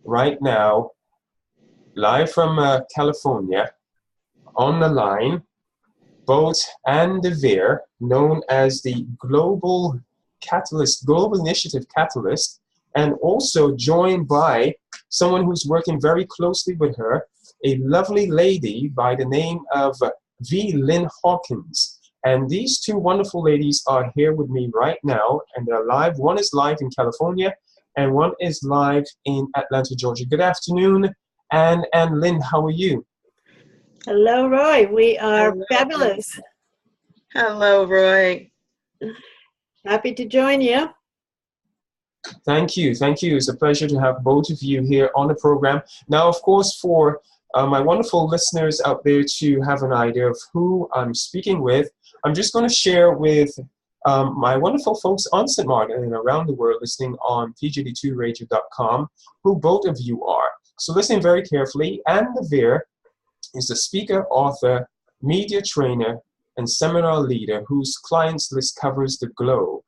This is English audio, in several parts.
right now, live from California, on the line, both Anne Devere, known as the Global Catalyst, Global Initiative Catalyst, and also joined by someone who's working very closely with her, a lovely lady by the name of V. Lynn Hawkins. And these two wonderful ladies are here with me right now, and they're live. One is live in California, and one is live in Atlanta, Georgia. Good afternoon, Anne and Lynn. How are you? Hello, Roy. We are fabulous. Hello, Roy. Happy to join you. Thank you. Thank you. It's a pleasure to have both of you here on the program. Now, of course, for my wonderful listeners out there to have an idea of who I'm speaking with, I'm just going to share with my wonderful folks on St. Martin and around the world listening on pjd2radio.com who both of you are. So listen very carefully. Anne Devere is a speaker, author, media trainer, and seminar leader whose clients list covers the globe.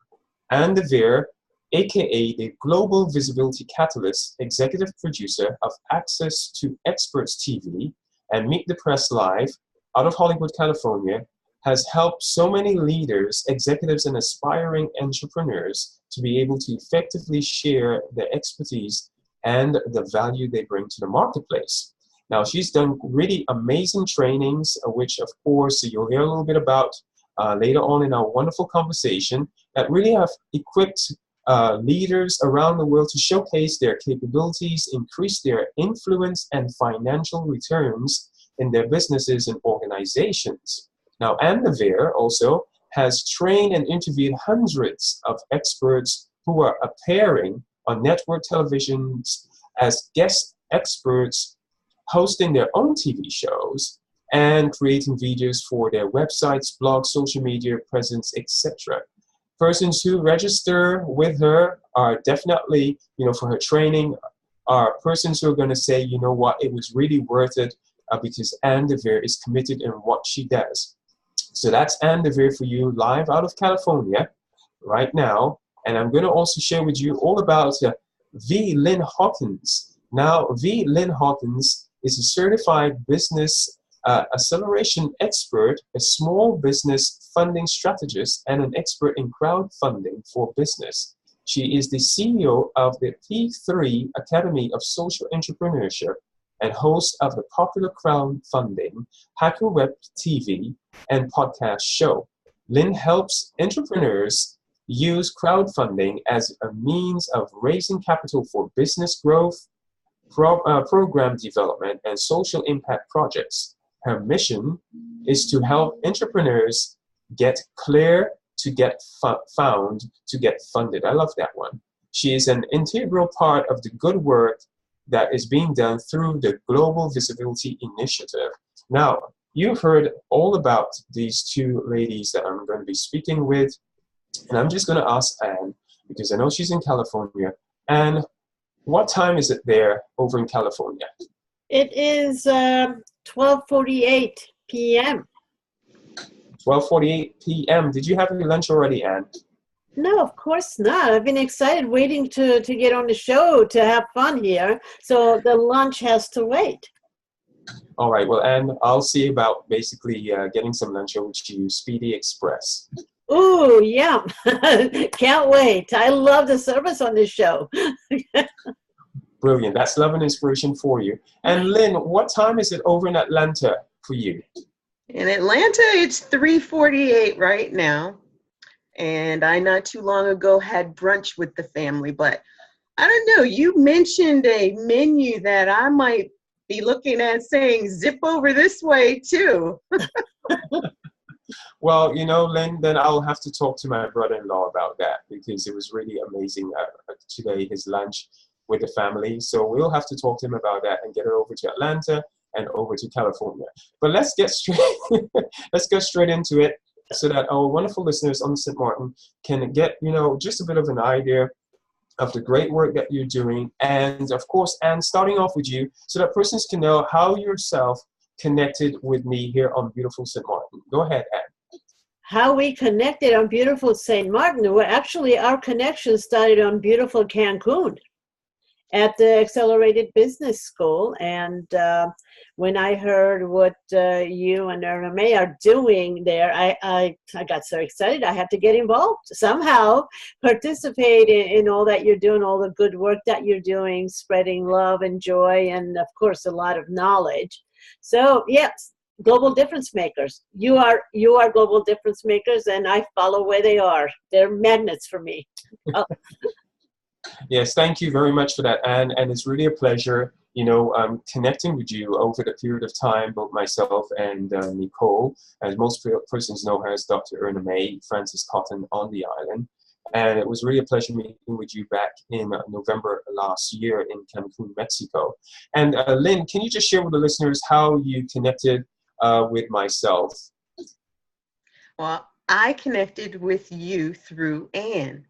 Anne Devere, aka the Global Visibility Catalyst, executive producer of Access to Experts TV and Meet the Press Live out of Hollywood, California, has helped so many leaders, executives, and aspiring entrepreneurs to be able to effectively share their expertise and the value they bring to the marketplace. Now, she's done really amazing trainings, which, of course, you'll hear a little bit about later on in our wonderful conversation, that really have equipped leaders around the world to showcase their capabilities, increase their influence and financial returns in their businesses and organizations. Now, Anne Devere also has trained and interviewed hundreds of experts who are appearing on network televisions as guest experts, hosting their own TV shows and creating videos for their websites, blogs, social media presence, etc. Persons who register with her are definitely, for her training, are persons who are going to say, you know what, it was really worth it because Anne Devere is committed in what she does. So that's Anne Devere for you, live out of California right now. And I'm going to also share with you all about V. Lynn Hawkins. Now, V. Lynn Hawkins is a certified business acceleration expert, a small business funding strategist, and an expert in crowdfunding for business. She is the CEO of the P3 Academy of Social Entrepreneurship and host of the popular crowdfunding Hacker Web TV and podcast show. Lynn helps entrepreneurs use crowdfunding as a means of raising capital for business growth, program development, and social impact projects. Her mission is to help entrepreneurs get clear, to get found, to get funded. I love that one. She is an integral part of the good work that is being done through the Global Visibility Initiative. Now, you've heard all about these two ladies that I'm going to be speaking with, and I'm just going to ask Anne, because I know she's in California. Anne, what time is it there over in California? It is 12:48 p.m. 12:48 p.m. Did you have your lunch already, Anne? No, of course not. I've been excited waiting to get on the show, to have fun here. So the lunch has to wait. All right. Well, Anne, I'll see about basically getting some lunch over to you, Speedy Express. Ooh, yeah. Can't wait. I love the service on this show. Brilliant. That's love and inspiration for you. And Lynn, what time is it over in Atlanta for you? In Atlanta, it's 3:48 right now. And I not too long ago had brunch with the family, but I don't know, you mentioned a menu that I might be looking at saying zip over this way too. Well, Lynn, then I'll have to talk to my brother-in-law about that because it was really amazing today, his lunch with the family. So we'll have to talk to him about that and get her over to Atlanta and over to California. But let's get straight into it so that our wonderful listeners on St. Martin can get, just a bit of an idea of the great work that you're doing. And of course, Anne, starting off with you so that persons can know how yourself connected with me here on beautiful St. Martin. Go ahead, Anne. How we connected on beautiful St. Martin. Well, actually, our connection started on beautiful Cancun. at the Accelerated Business School. And when I heard what you and Irma May are doing there, I got so excited. I had to get involved somehow, participate in all that you're doing, all the good work that you're doing, spreading love and joy, and of course a lot of knowledge. So yes, global difference makers. You are global difference makers, and I follow where they are. They're magnets for me. Oh. Yes, thank you very much for that, Anne. And it's really a pleasure, connecting with you over the period of time, both myself and Nicole. As most persons know her as Dr. Irma May Francis Cotton on the island. And it was really a pleasure meeting with you back in November last year in Cancun, Mexico. And Lynn, can you just share with the listeners how you connected with myself? Well, I connected with you through Anne.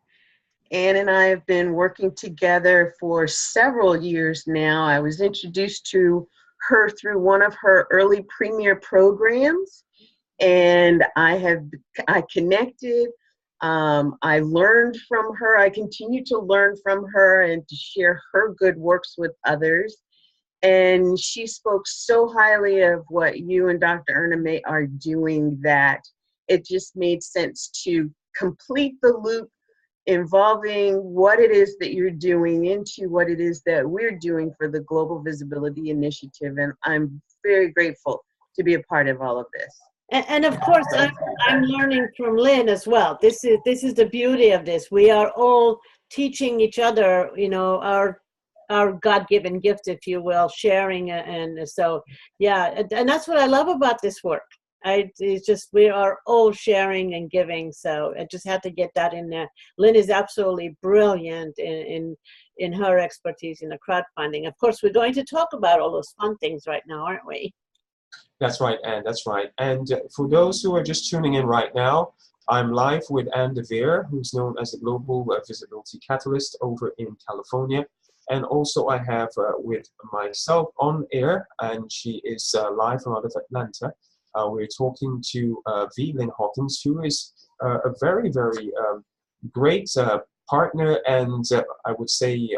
Anne and I have been working together for several years now. I was introduced to her through one of her early premier programs, and I connected. I learned from her. I continue to learn from her and to share her good works with others. And she spoke so highly of what you and Dr. Irma May are doing that it just made sense to complete the loop involving what it is that you're doing into what it is that we're doing for the Global Visibility Initiative. And I'm very grateful to be a part of all of this. And of course, I'm learning from Lynn as well. This is the beauty of this. We are all teaching each other, our God-given gift, if you will, sharing. And so, yeah, and that's what I love about this work. It's just, we are all sharing and giving. So I just had to get that in there. Lynn is absolutely brilliant in her expertise in the crowdfunding. Of course, we're going to talk about all those fun things right now, aren't we? That's right, Anne, that's right. And for those who are just tuning in right now, I'm live with Anne DeVere, who's known as the Global Visibility Catalyst over in California. And also I have with myself on air, and she is live from out of Atlanta. We're talking to V. Lynn Hawkins, who is a very, very great partner and I would say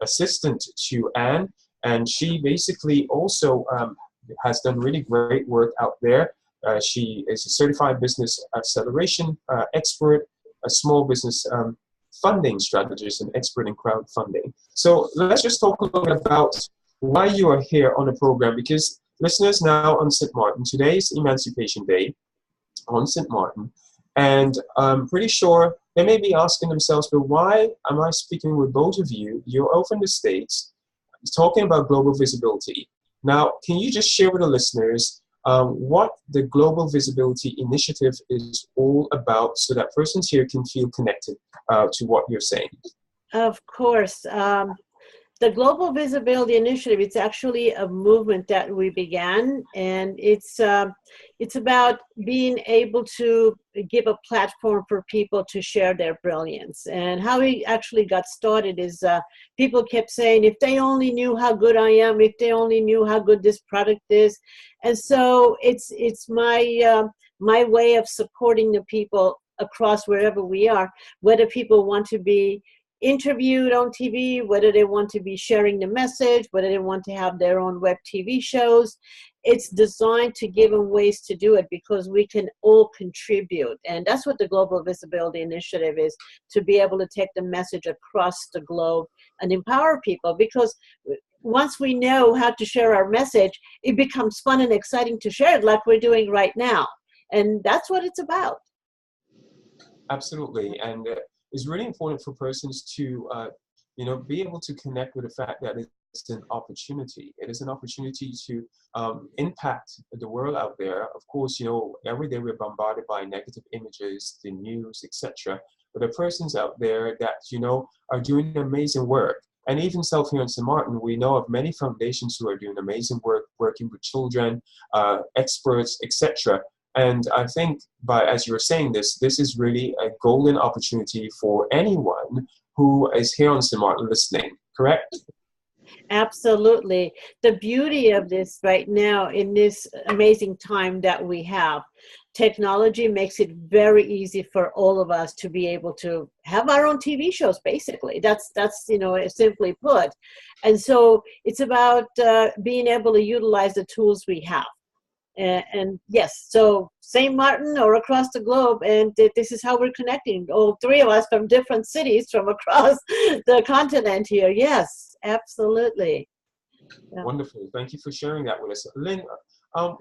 assistant to Anne. And she basically also has done really great work out there. She is a certified business acceleration expert, a small business funding strategist, and expert in crowdfunding. So let's just talk a little bit about why you are here on the program, because listeners, now on St. Martin, today is Emancipation Day on St. Martin, and I'm pretty sure they may be asking themselves, but why am I speaking with both of you? You're over in the States talking about global visibility. Now, can you just share with the listeners what the Global Visibility Initiative is all about so that persons here can feel connected to what you're saying? Of course. The Global Visibility Initiative, it's actually a movement that we began, and it's about being able to give a platform for people to share their brilliance. And how we actually got started is people kept saying, if they only knew how good I am, if they only knew how good this product is. And so it's my way of supporting the people across wherever we are, whether people want to be interviewed on TV, whether they want to be sharing the message, whether they want to have their own web TV shows. It's designed to give them ways to do it because we can all contribute. And that's what the Global Visibility Initiative is, to be able to take the message across the globe and empower people. Because once we know how to share our message, it becomes fun and exciting to share it like we're doing right now. And that's what it's about. Absolutely. And it's really important for persons to, be able to connect with the fact that it's an opportunity. It is an opportunity to impact the world out there. Of course, every day we're bombarded by negative images, the news, etc. But there are persons out there that, are doing amazing work. And even self here in St. Martin, we know of many foundations who are doing amazing work, working with children, experts, etc. And I think as you were saying this is really a golden opportunity for anyone who is here on St. Martin listening, correct? Absolutely. The beauty of this right now in this amazing time that we have, technology makes it very easy for all of us to be able to have our own TV shows, basically. That's simply put. And so it's about being able to utilize the tools we have. And yes, so St. Martin or across the globe, and this is how we're connecting. All three of us from different cities from across the continent here. Yes, absolutely. Yeah. Wonderful. Thank you for sharing that with us. Lynn,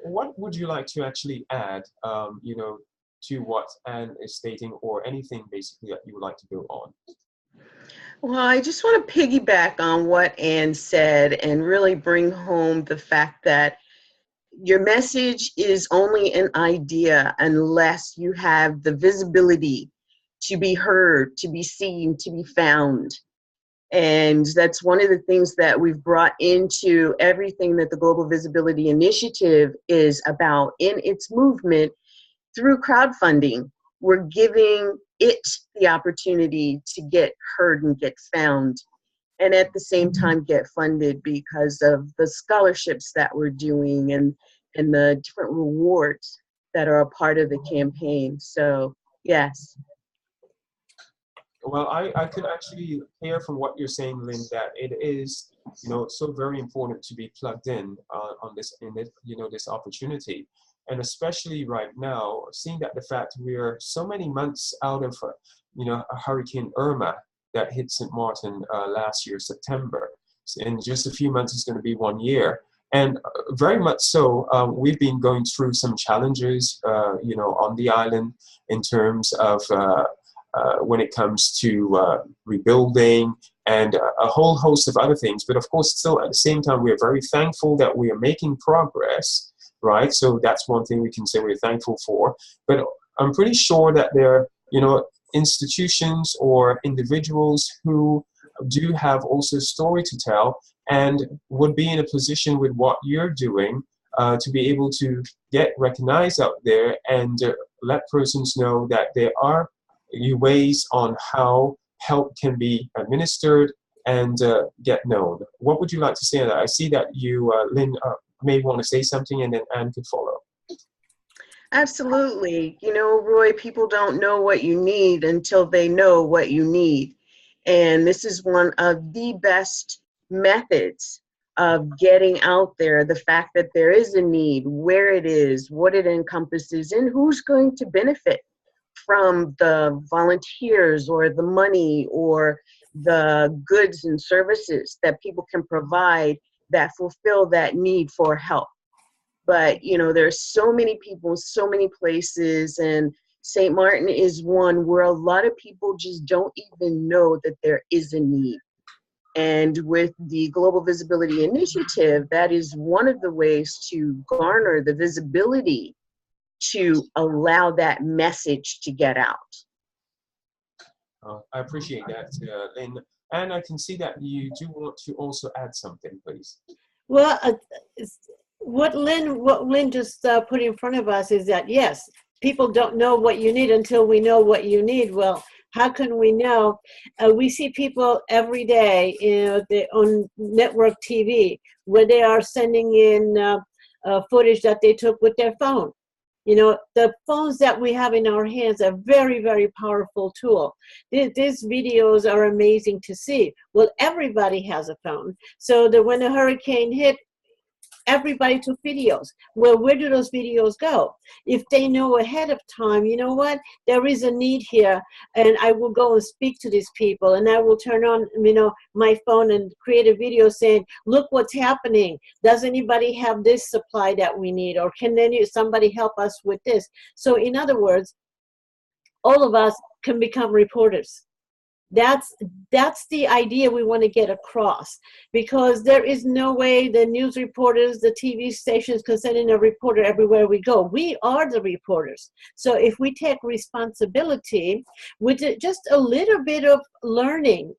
what would you like to actually add, to what Anne is stating, or anything basically that you would like to build on? Well, I just want to piggyback on what Ann said and really bring home the fact that your message is only an idea unless you have the visibility to be heard, to be seen, to be found. And that's one of the things that we've brought into everything that the Global Visibility Initiative is about in its movement through crowdfunding. We're giving it the opportunity to get heard and get found, and at the same time get funded because of the scholarships that we're doing and the different rewards that are a part of the campaign. So yes. Well, I could actually hear from what you're saying, Lynn, that it is, so very important to be plugged in on this opportunity, and especially right now, seeing that the fact we're so many months out of, a Hurricane Irma that hit St. Martin last year, September. In just a few months, it's going to be 1 year. And very much so, we've been going through some challenges, on the island in terms of when it comes to rebuilding and a whole host of other things. But of course, still at the same time, we're very thankful that we are making progress, right? So that's one thing we can say we're thankful for. But I'm pretty sure that there are, institutions or individuals who do have also a story to tell and would be in a position with what you're doing to be able to get recognized out there and let persons know that there are ways on how help can be administered and get known. What would you like to say on that? I see that you, Lynn, may want to say something, and then Anne could follow. Absolutely. Roy, people don't know what you need until they know what you need. And this is one of the best methods of getting out there, the fact that there is a need, where it is, what it encompasses, and who's going to benefit from the volunteers or the money or the goods and services that people can provide that fulfill that need for help. But, there's so many people, so many places, and St. Martin is one where a lot of people just don't even know that there is a need. And with the Global Visibility Initiative, that is one of the ways to garner the visibility to allow that message to get out. I appreciate that, Lynn. And I can see that you do want to also add something, please. Well, what Lynn just put in front of us is that, yes, people don't know what you need until we know what you need. Well, how can we know? We see people every day on network TV where they are sending in footage that they took with their phone. The phones that we have in our hands are very, very powerful tool. These videos are amazing to see. Well, everybody has a phone. So that when a hurricane hit, everybody took videos. Well, where do those videos go? If they know ahead of time, you know what, there is a need here, and I will go and speak to these people, and I will turn on, my phone and create a video saying, look what's happening. Does anybody have this supply that we need? Or can somebody help us with this? So in other words, all of us can become reporters. That's the idea we want to get across, because there is no way the news reporters, the TV stations can send in a reporter everywhere we go. We are the reporters. So if we take responsibility with just a little bit of learning,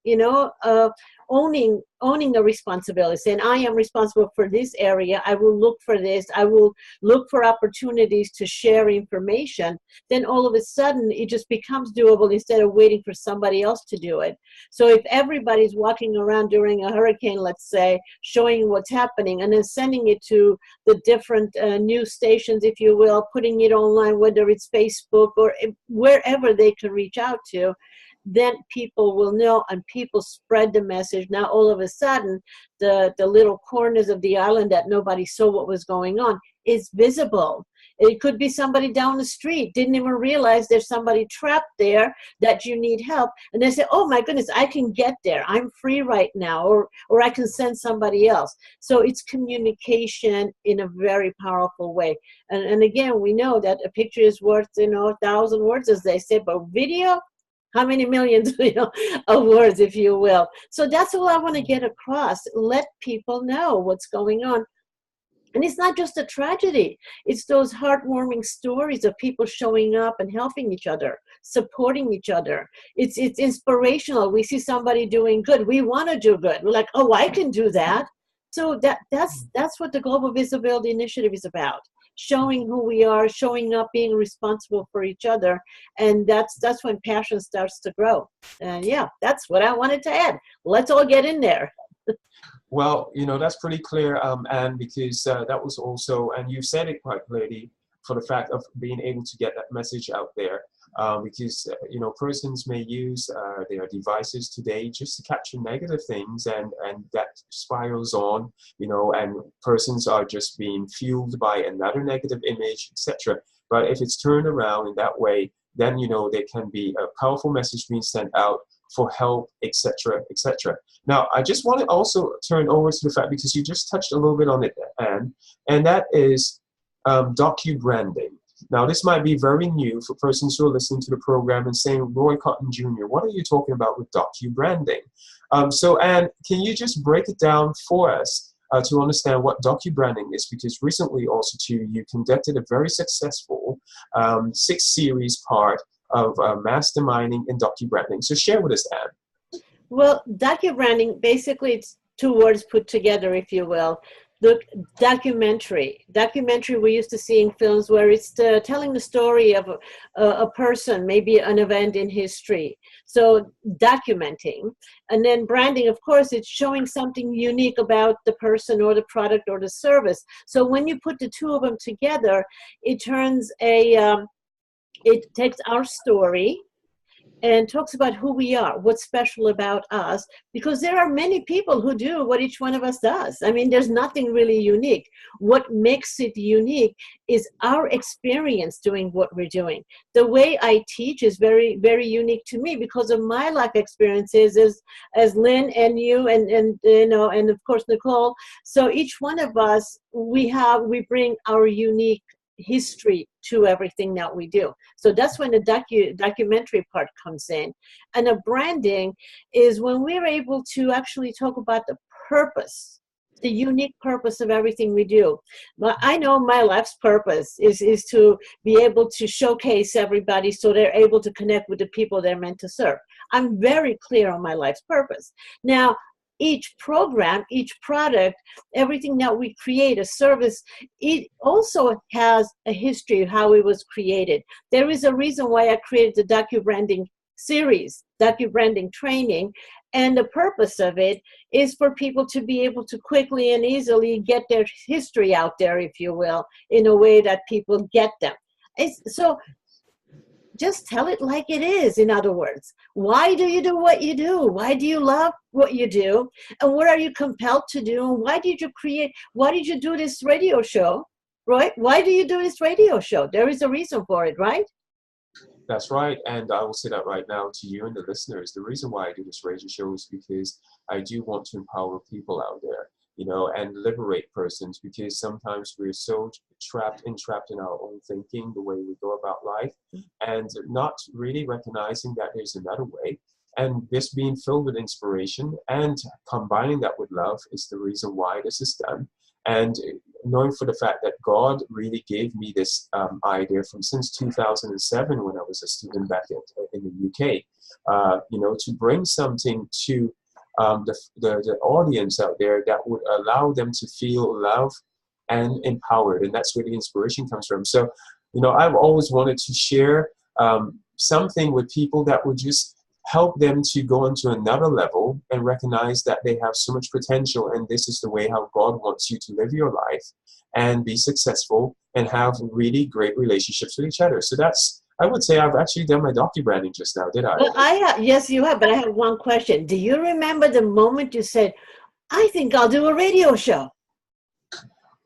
owning a responsibility, saying, I am responsible for this area. I will look for this. I will look for opportunities to share information. Then all of a sudden, it just becomes doable instead of waiting for somebody else to do it. So if everybody's walking around during a hurricane, let's say, showing what's happening and then sending it to the different news stations, if you will, putting it online, whether it's Facebook or wherever they can reach out to, then people will know and people spread the message. Now, all of a sudden, the little corners of the island that nobody saw what was going on is visible. It could be somebody down the street, didn't even realize there's somebody trapped there that you need help. And they say, oh my goodness, I can get there. I'm free right now, or I can send somebody else. So it's communication in a very powerful way. And again, we know that a picture is worth, 1,000 words, as they say, but video, how many millions, of words, if you will. So that's all I want to get across. Let people know what's going on. And it's not just a tragedy. It's those heartwarming stories of people showing up and helping each other, supporting each other. It's inspirational. We see somebody doing good. We want to do good. We're like, oh, I can do that. So that's what the Global Visibility Initiative is about. Showing who we are, showing up, being responsible for each other. And that's when passion starts to grow. And yeah, that's what I wanted to add. Let's all get in there. Well, that's pretty clear, Anne, because that was also, and you said it quite clearly, for the fact of being able to get that message out there, because, persons may use their devices today just to capture negative things, and that spirals on, and persons are just being fueled by another negative image, etc. But if it's turned around in that way, then, there can be a powerful message being sent out for help, etc., etc. Now, I just want to also turn over to the fact, because you just touched a little bit on it, Anne, and that is docu-branding. Now, this might be very new for persons who are listening to the program and saying, Roy Cotton Jr., what are you talking about with docu-branding? So, Anne, can you just break it down for us to understand what docu-branding is? Because recently also, too, you conducted a very successful 6-series part of masterminding and docu-branding. So share with us, Anne. Well, docu-branding, basically it's 2 words put together, if you will. The documentary, we're used to seeing films where it's telling the story of a person, maybe an event in history. So documenting. And then branding, of course, it's showing something unique about the person or the product or the service. So when you put the 2 of them together, it turns it takes our story and talks about who we are, what's special about us, because there are many people who do what each one of us does. I mean, there's nothing really unique. What makes it unique is our experience doing what we're doing. The way I teach is very, very unique to me because of my life experiences as Lynn and you and of course Nicole. So each one of us, we bring our unique history to everything that we do. So that's when the documentary part comes in. And a branding is when we're able to actually talk about the purpose, the unique purpose of everything we do. But I know my life's purpose is to be able to showcase everybody so they're able to connect with the people they're meant to serve. I'm very clear on my life's purpose. Now, each program, each product, everything that we create, a service, it also has a history of how it was created. There is a reason why I created the docu-branding series, docu-branding training, and the purpose of it is for people to be able to quickly and easily get their history out there, if you will, in a way that people get them. So just tell it like it is, in other words. Why do you do what you do? Why do you love what you do? And what are you compelled to do? And why did you do this radio show, right? Why do you do this radio show? There is a reason for it, right? That's right. And I will say that right now to you and the listeners. The reason why I do this radio show is because I do want to empower people out there, and liberate persons, because sometimes we're so entrapped in our own thinking, the way we go about life, and not really recognizing that there's another way. And this being filled with inspiration and combining that with love is the reason why this is done. And knowing for the fact that God really gave me this idea since 2007 when I was a student back in the UK, to bring something to the audience out there that would allow them to feel love and empowered. And that's where the inspiration comes from. So, I've always wanted to share something with people that would just help them to go into another level and recognize that they have so much potential, and this is the way how God wants you to live your life and be successful and have really great relationships with each other. So I would say I've actually done my docu-branding just now, did I? Well, yes, you have, but I have one question. Do you remember the moment you said, I think I'll do a radio show?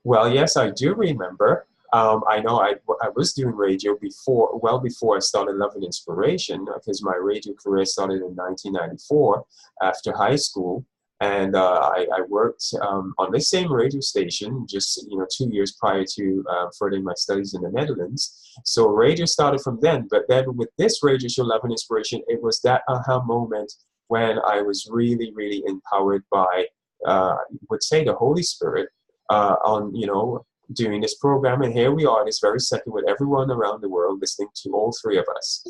Well, yes, I do remember. I know I was doing radio well before I started Love and Inspiration, because my radio career started in 1994 after high school. And I worked on this same radio station just 2 years prior to furthering my studies in the Netherlands. So radio started from then. But then with this radio show, Love and Inspiration, it was that aha moment when I was really, really empowered by, I would say, the Holy Spirit on doing this program. And here we are this very second with everyone around the world listening to all three of us.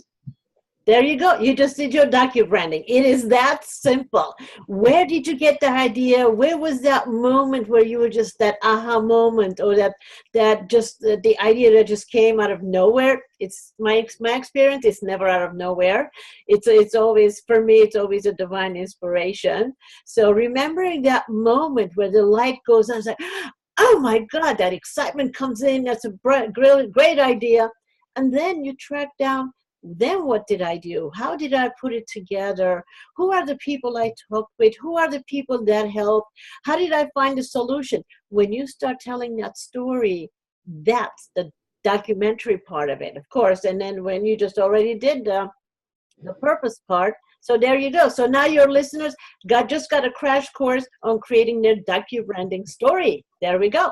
There you go. You just did your docu-branding. It is that simple. Where did you get the idea? Where was that moment where you were just that aha moment, or that just the idea that just came out of nowhere? It's my experience. It's never out of nowhere. It's always, for me, it's always a divine inspiration. So remembering that moment where the light goes on, it's like, oh my God, that excitement comes in. That's a great idea. And then you track down, then what did I do? How did I put it together? Who are the people I talked with? Who are the people that helped? How did I find a solution? When you start telling that story, that's the documentary part of it, of course. And then when you just already did the purpose part, so there you go. So now your listeners just got a crash course on creating their docu-branding story. There we go.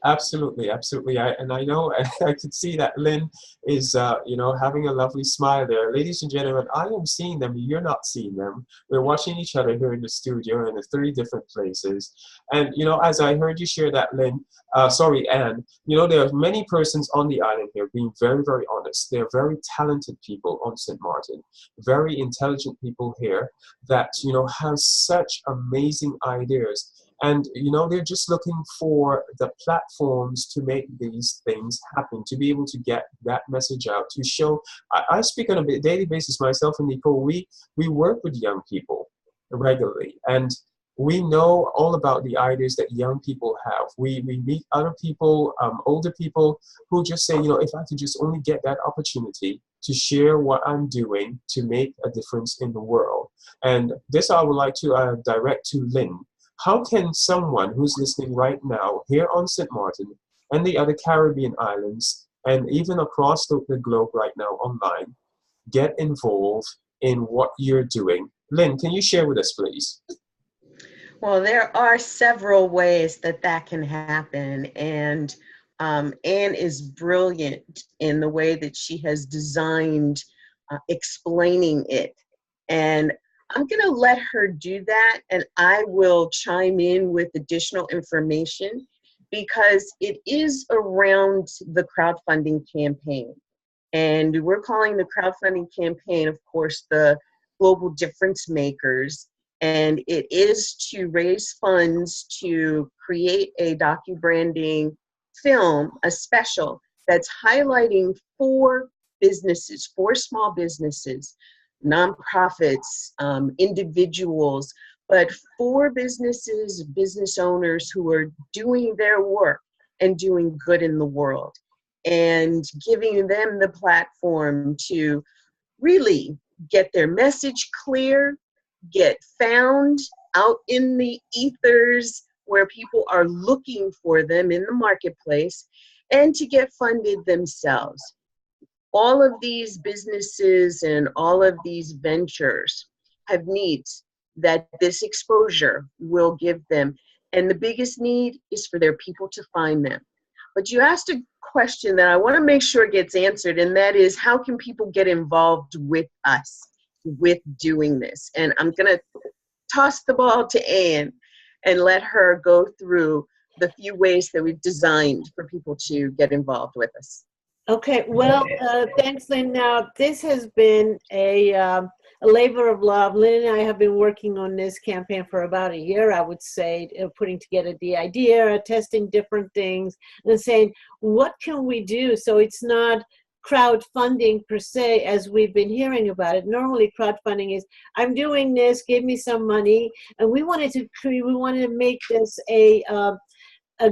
Absolutely. And I know I could see that Lynn is, having a lovely smile there. Ladies and gentlemen, I am seeing them. You're not seeing them. We're watching each other here in the studio in the 3 different places. And, as I heard you share that, Anne, there are many persons on the island here being very, very honest. They're very talented people on St. Martin, very intelligent people here that, have such amazing ideas. And, they're just looking for the platforms to make these things happen, to be able to get that message out, to show. I speak on a daily basis myself and Nicole. We work with young people regularly, and we know all about the ideas that young people have. We meet other people, older people, who just say, if I could just only get that opportunity to share what I'm doing to make a difference in the world. And this I would like to direct to Lynn. How can someone who's listening right now here on St. Martin and the other Caribbean islands, and even across the globe right now online, get involved in what you're doing? Lynn, can you share with us, please? Well, there are several ways that can happen. And Anne is brilliant in the way that she has designed explaining it. And I'm going to let her do that, and I will chime in with additional information because it is around the crowdfunding campaign. And we're calling the crowdfunding campaign, of course, the Global Difference Makers. And it is to raise funds to create a docu-branding film, a special, that's highlighting 4 businesses, 4 small businesses, nonprofits, individuals, but 4 businesses, business owners who are doing their work and doing good in the world, and giving them the platform to really get their message clear, get found out in the ethers where people are looking for them in the marketplace, and to get funded themselves. All of these businesses and all of these ventures have needs that this exposure will give them. And the biggest need is for their people to find them. But you asked a question that I want to make sure gets answered, and that is, how can people get involved with us with doing this? And I'm going to toss the ball to Anne and let her go through the few ways that we've designed for people to get involved with us. Okay, well, thanks, Lynn. Now, this has been a a labor of love. Lynn and I have been working on this campaign for about a year, I would say, putting together the idea, testing different things, and saying, what can we do so it's not crowdfunding per se, as we've been hearing about it. Normally, crowdfunding is, I'm doing this, give me some money, and we wanted to make this a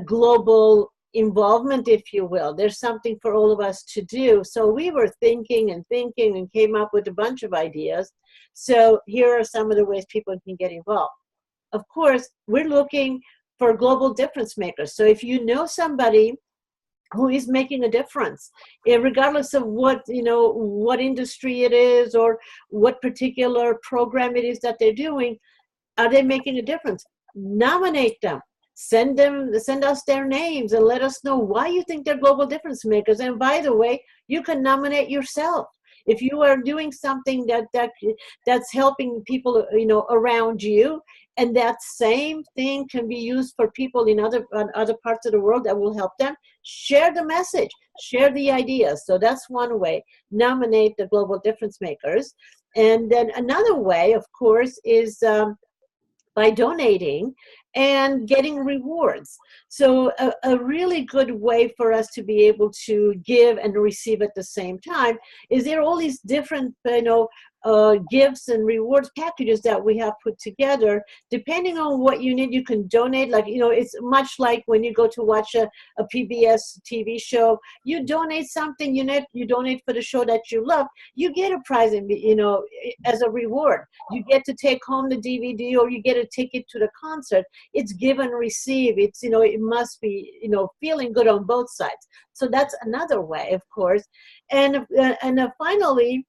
global involvement, if you will. There's something for all of us to do. So we were thinking and came up with a bunch of ideas. So here are some of the ways people can get involved. Of course, we're looking for global difference makers. So if you know somebody who is making a difference, regardless of what industry it is or what particular program it is that they're doing, are they making a difference? Nominate them. Send us their names and let us know why you think they're global difference makers. And by the way, you can nominate yourself. If you are doing something that's helping people, around you, and that same thing can be used for people in other parts of the world that will help them, share the message, share the ideas. So that's one way. Nominate the global difference makers. And then another way, of course, is by donating and getting rewards. So a really good way for us to be able to give and receive at the same time is there are all these different, gifts and rewards packages that we have put together. Depending on what you need, you can donate. Like, it's much like when you go to watch a PBS TV show, you donate something, you donate for the show that you love, you get a prize, as a reward. You get to take home the DVD or you get a ticket to the concert. It's give and receive. It's, it must be, feeling good on both sides. So that's another way, of course. And finally,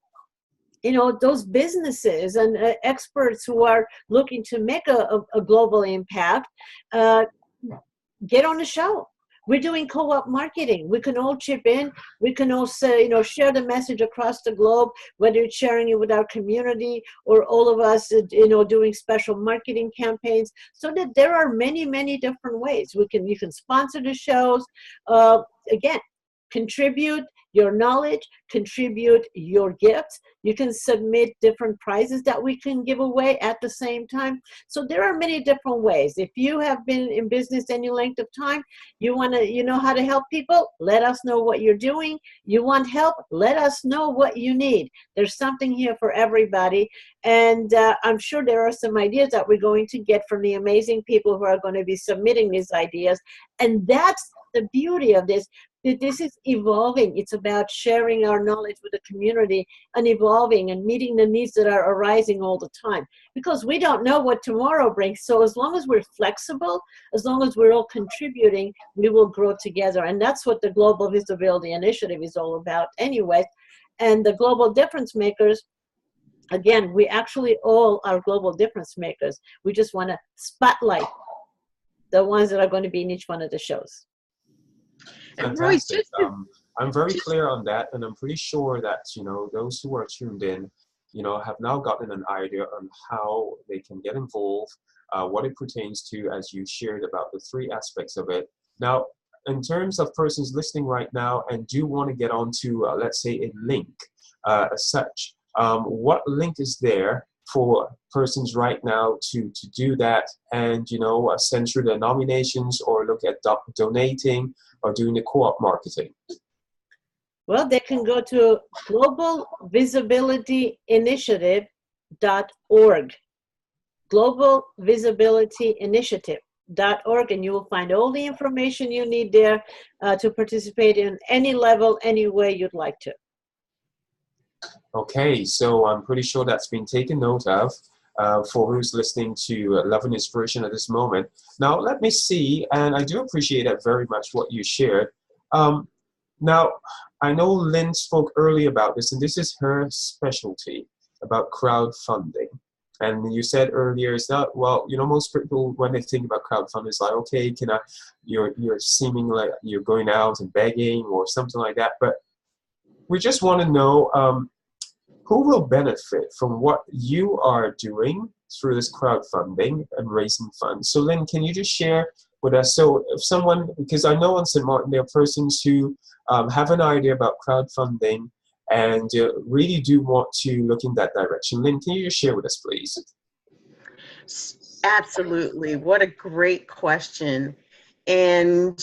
those businesses and experts who are looking to make a global impact, get on the show. We're doing co-op marketing. We can all chip in. We can also, share the message across the globe, whether it's sharing it with our community or all of us, doing special marketing campaigns. So that there are many, many different ways. You can sponsor the shows. Again, contribute your knowledge, contribute your gifts. You can submit different prizes that we can give away at the same time. So there are many different ways. If you have been in business any length of time, you know how to help people, let us know what you're doing. You want help, let us know what you need. There's something here for everybody. And I'm sure there are some ideas that we're going to get from the amazing people who are going to be submitting these ideas. And that's the beauty of this. This is evolving. It's about sharing our knowledge with the community and evolving and meeting the needs that are arising all the time, because we don't know what tomorrow brings. So as long as we're flexible, as long as we're all contributing, we will grow together. And that's what the Global Visibility Initiative is all about anyway. And the global difference makers, again, we actually all are global difference makers. We just want to spotlight the ones that are going to be in each one of the shows. Fantastic. I'm very clear on that, and I'm pretty sure that those who are tuned in, have now gotten an idea on how they can get involved, what it pertains to, as you shared about the three aspects of it. Now, in terms of persons listening right now and do want to get onto, let's say, a link as such, what link is there for persons right now to do that and send through their nominations or look at donating or doing the co-op marketing? Well, they can go to globalvisibilityinitiative.org, globalvisibilityinitiative.org, and you will find all the information you need there to participate in any level, any way you'd like to. Okay, so I'm pretty sure that's been taken note of for who's listening to Love and Inspiration at this moment. Now, let me see, and I do appreciate that very much what you shared. Now, I know Lynn spoke earlier about this, and this is her specialty about crowdfunding. And you said earlier, is that, well, most people, when they think about crowdfunding, it's like, okay, you're seeming like you're going out and begging or something like that. But we just want to know, who will benefit from what you are doing through this crowdfunding and raising funds? So Lynn, can you just share with us, so if someone, because I know on St. Martin there are persons who have an idea about crowdfunding and really do want to look in that direction. Lynn, can you just share with us, please? Absolutely. What a great question. And,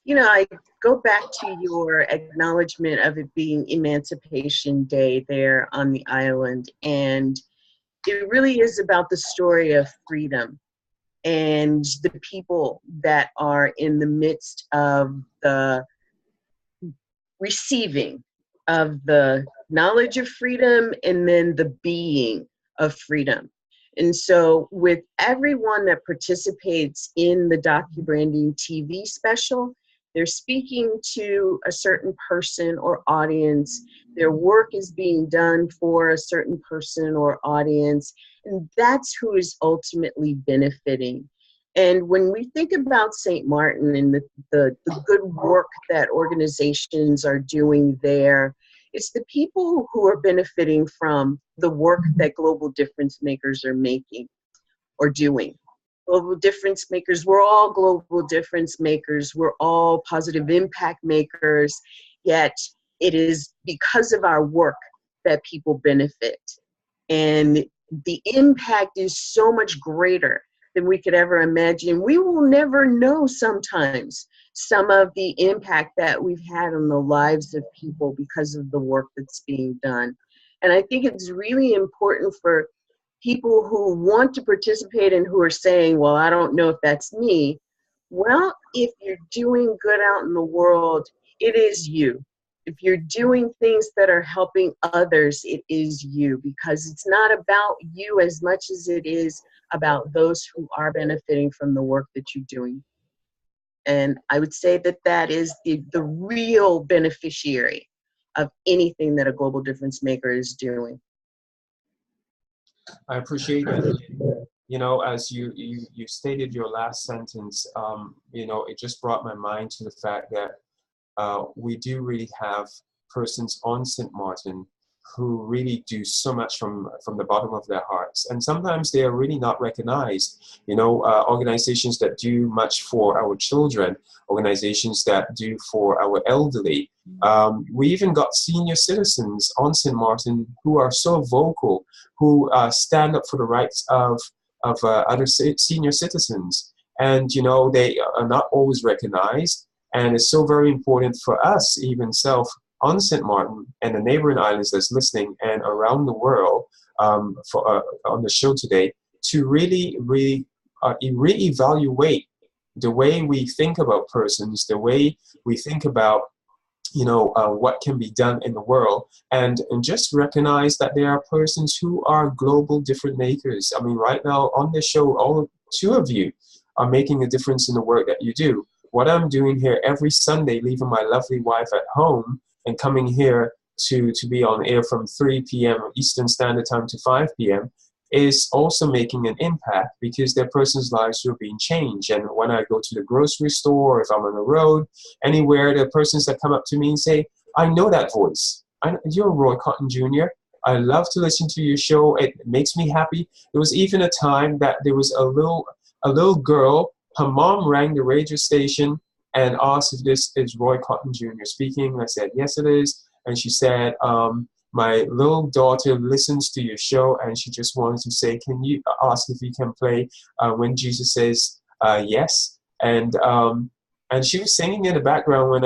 you know, I go back to your acknowledgement of it being Emancipation Day there on the island. And it really is about the story of freedom and the people that are in the midst of the receiving of the knowledge of freedom and then the being of freedom. And so with everyone that participates in the DocuBranding TV special, they're speaking to a certain person or audience. Their work is being done for a certain person or audience, and that's who is ultimately benefiting. And when we think about St. Martin and the good work that organizations are doing there, it's the people who are benefiting from the work that global difference makers are making or doing. Global difference makers, we're all global difference makers. We're all positive impact makers, yet it is because of our work that people benefit. And the impact is so much greater than we could ever imagine. We will never know sometimes some of the impact that we've had on the lives of people because of the work that's being done. And I think it's really important for people who want to participate and who are saying, well, I don't know if that's me. Well, if you're doing good out in the world, it is you. If you're doing things that are helping others, it is you, because it's not about you as much as it is about those who are benefiting from the work that you're doing. And I would say that that is the real beneficiary of anything that a global difference maker is doing. I appreciate that. You know, as you stated your last sentence, you know, it just brought my mind to the fact that we do really have persons on St. Martin who really do so much from the bottom of their hearts. And sometimes they are really not recognized. You know, organizations that do much for our children, organizations that do for our elderly. We even got senior citizens on St. Martin who are so vocal, who stand up for the rights of other senior citizens. And, you know, they are not always recognized. And it's so very important for us, even self, on St. Martin and the neighboring islands that's listening and around the world on the show today, to really reevaluate the way we think about persons, the way we think about, you know, what can be done in the world, and just recognize that there are persons who are global difference makers. I mean, right now on this show, all two of you are making a difference in the work that you do. What I'm doing here every Sunday, leaving my lovely wife at home and coming here to be on air from 3 p.m. Eastern Standard Time to 5 p.m. is also making an impact, because there are persons' lives who are being changed. And when I go to the grocery store, if I'm on the road, anywhere, there are persons that come up to me and say, I know that voice. You're Roy Cotton Jr. I love to listen to your show. It makes me happy. There was even a time that there was a little girl, her mom rang the radio station and asked if this is Roy Cotton Jr. speaking. I said, yes, it is. And she said, my little daughter listens to your show, and she just wanted to say, can you ask if you can play When Jesus Says Yes? And she was singing in the background when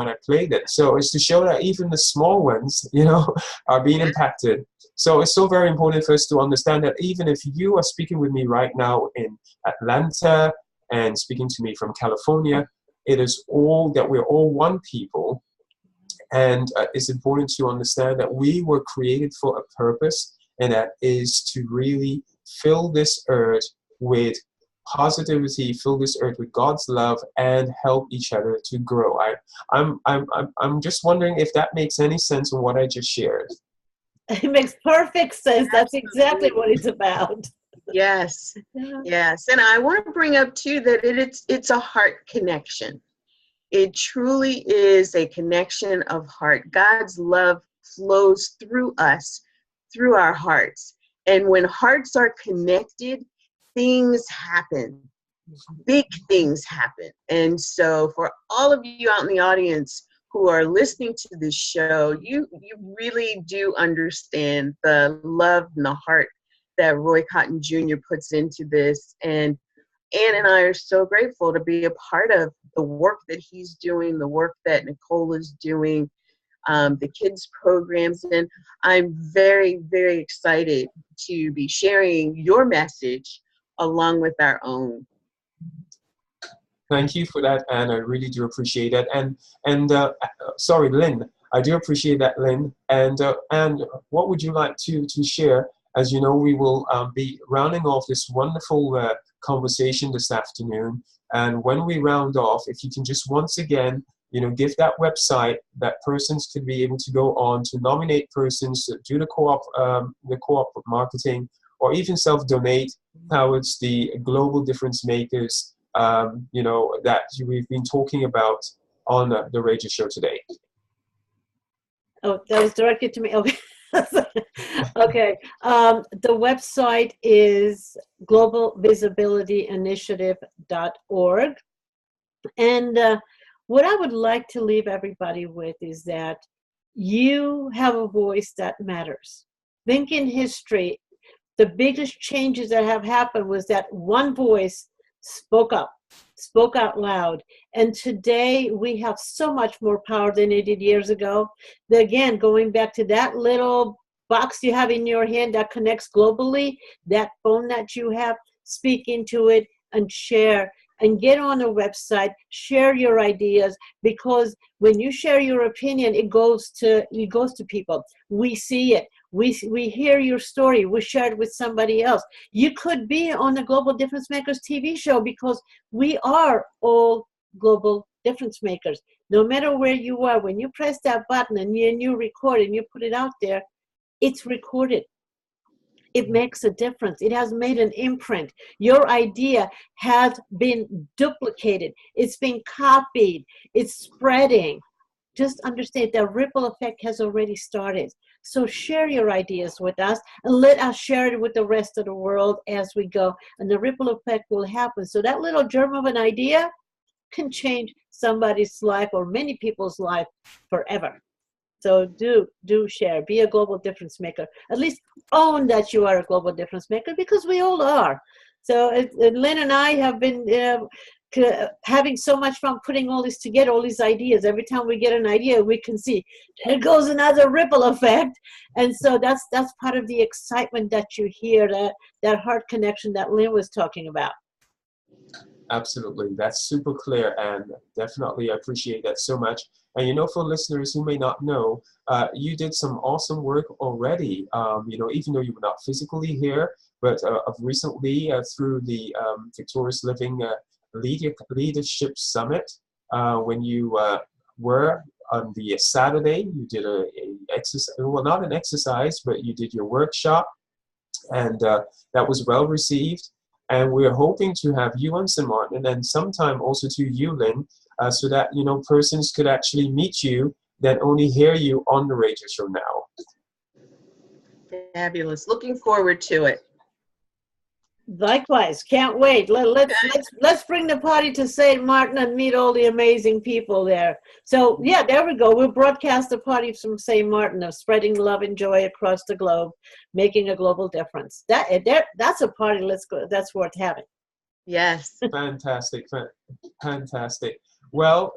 I played it. So it's to show that even the small ones, you know, are being impacted. So it's so very important for us to understand that even if you are speaking with me right now in Atlanta and speaking to me from California, it is all that we're all one people. And it's important to understand that we were created for a purpose, and that is to really fill this earth with positivity, fill this earth with God's love, and help each other to grow. I'm just wondering if that makes any sense in what I just shared. It makes perfect sense. That's exactly what it's about. Yes, yes. And I want to bring up too that it's a heart connection. It truly is a connection of heart. God's love flows through us, through our hearts. And when hearts are connected, things happen. Big things happen. And so for all of you out in the audience who are listening to this show, you really do understand the love and the heart that Roy Cotton Jr. puts into this. And Ann and I are so grateful to be a part of the work that he's doing, the work that Nicole is doing, the kids programs. And I'm very, very excited to be sharing your message along with our own. Thank you for that, Anne. I really do appreciate that. And sorry, Lynn. I do appreciate that, Lynn. And what would you like to share? As you know, we will be rounding off this wonderful conversation this afternoon. And when we round off, if you can just once again, give that website that persons could be able to go on to nominate persons to do the co-op marketing, or even self-donate towards the global difference makers, that we've been talking about on the radio show today. Oh, that was directed to me. Okay. Okay. The website is globalvisibilityinitiative.org. And what I would like to leave everybody with is that you have a voice that matters. Think in history, the biggest changes that have happened was that one voice spoke up, spoke out loud. And today we have so much more power than it did years ago. Again, going back to that little box you have in your hand that connects globally, that phone that you have, speak into it and share. And get on a website, share your ideas, because when you share your opinion, it goes to people. We see it. We hear your story. We share it with somebody else. You could be on the Global Difference Makers TV show, because we are all global difference makers. No matter where you are, when you press that button and you record and you put it out there, it's recorded. It makes a difference. It has made an imprint. Your idea has been duplicated. It's been copied. It's spreading. Just understand that ripple effect has already started. So share your ideas with us and let us share it with the rest of the world as we go. And the ripple effect will happen. So that little germ of an idea can change somebody's life or many people's life forever. So do share, be a global difference maker. At least own that you are a global difference maker, because we all are. So Lynn and I have been having so much fun putting all this together, all these ideas. Every time we get an idea, we can see there goes another ripple effect. And so that's part of the excitement that you hear, that heart connection that Lynn was talking about. Absolutely. That's super clear, and definitely I appreciate that so much. And for listeners who may not know, you did some awesome work already, even though you were not physically here, but recently through the Victorious Living Leadership Summit, when you were on the Saturday, you did a exercise, well, not an exercise, but you did your workshop, and that was well received. And we're hoping to have you on St. Martin, and sometime also to you, Lynn, so that, persons could actually meet you that only hear you on the radio show now. Fabulous. Looking forward to it. Likewise. Can't wait. Let's bring the party to St. Martin and meet all the amazing people there. So, yeah, there we go. We'll broadcast the party from St. Martin of spreading love and joy across the globe, making a global difference. That's a party. Let's go. That's worth having. Yes. Fantastic. Fantastic. Well,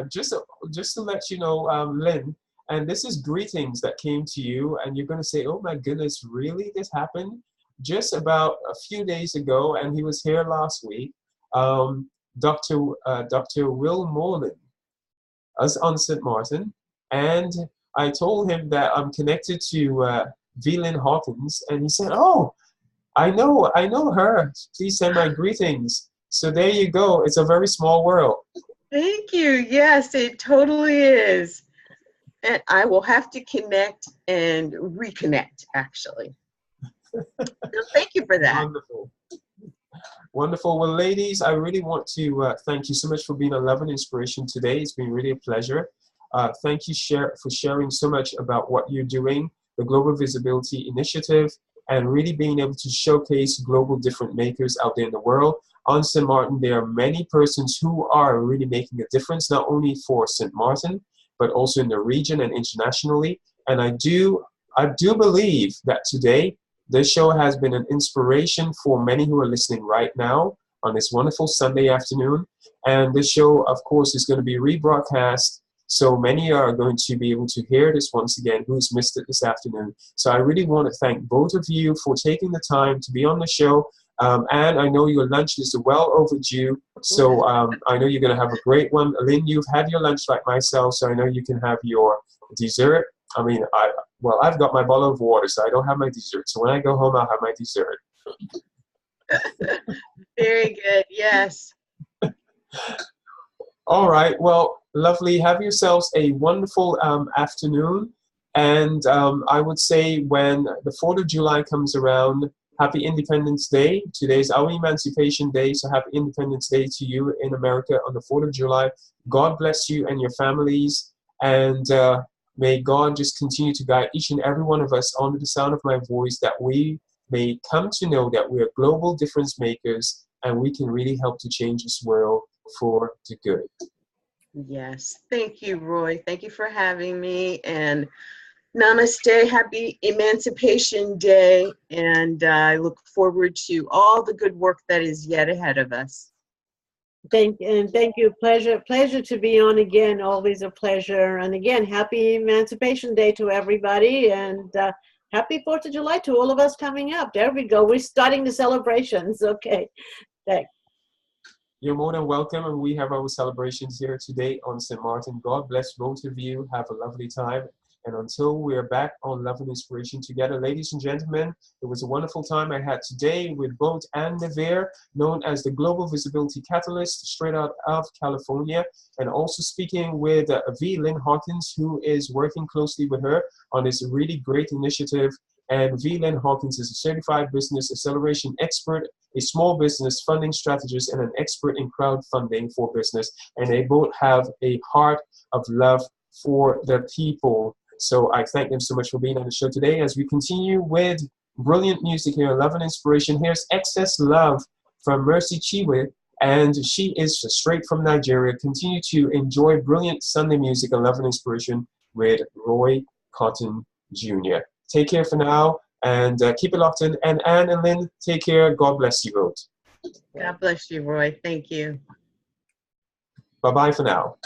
just to let you know, Lynn, and this is greetings that came to you, and you're going to say, oh my goodness, really? This happened? Just about a few days ago, and he was here last week, Dr. Will Moreland was on St. Martin, and I told him that I'm connected to V-Lynn Hawkins, and he said, oh, I know her. Please send my greetings. So there you go. It's a very small world. Thank you. Yes, it totally is. And I will have to connect and reconnect, actually. So thank you for that. Wonderful. Well, ladies, I really want to thank you so much for being a love and inspiration today. It's been really a pleasure. Thank you for sharing so much about what you're doing, the Global Visibility Initiative, and really being able to showcase global different makers out there in the world. On St. Martin, there are many persons who are really making a difference, not only for St. Martin, but also in the region and internationally. And I do believe that today this show has been an inspiration for many who are listening right now on this wonderful Sunday afternoon. And this show, of course, is going to be rebroadcast. So many are going to be able to hear this once again who's missed it this afternoon. So I really want to thank both of you for taking the time to be on the show. And I know your lunch is well overdue. So I know you're going to have a great one. Lynn, you've had your lunch like myself, so I know you can have your dessert. I mean, I've got my bottle of water, so I don't have my dessert. So when I go home, I'll have my dessert. Very good. Yes. All right. Well, lovely. Have yourselves a wonderful afternoon. And I would say when the 4th of July comes around, Happy Independence Day. Today's our Emancipation Day, so Happy Independence Day to you in America on the 4th of July. God bless you and your families. And may God just continue to guide each and every one of us under the sound of my voice, that we may come to know that we are global difference makers and we can really help to change this world for the good. Yes. Thank you, Roy. Thank you for having me. And namaste. Happy Emancipation Day. And I look forward to all the good work that is yet ahead of us. Thank you. Pleasure to be on again. Always a pleasure. And again, happy Emancipation Day to everybody, and happy 4th of July to all of us coming up. There we go. We're starting the celebrations. Okay. Thanks. You're more than welcome, and we have our celebrations here today on St. Martin. God bless both of you. Have a lovely time. And until we're back on Love and Inspiration together, ladies and gentlemen, it was a wonderful time I had today with both Anne Nevere, known as the Global Visibility Catalyst, straight out of California, and also speaking with V. Lynn Hawkins, who is working closely with her on this really great initiative. And V. Lynn Hawkins is a certified business acceleration expert, a small business funding strategist, and an expert in crowdfunding for business. And they both have a heart of love for the people. So I thank them so much for being on the show today as we continue with brilliant music here, Love and Inspiration. Here's Excess Love from Mercy Chinwe, and she is straight from Nigeria. Continue to enjoy brilliant Sunday music and Love and Inspiration with Roy Cotton Jr. Take care for now, and keep it locked in. And Anne and Lynn, take care. God bless you both. God bless you, Roy. Thank you. Bye-bye for now.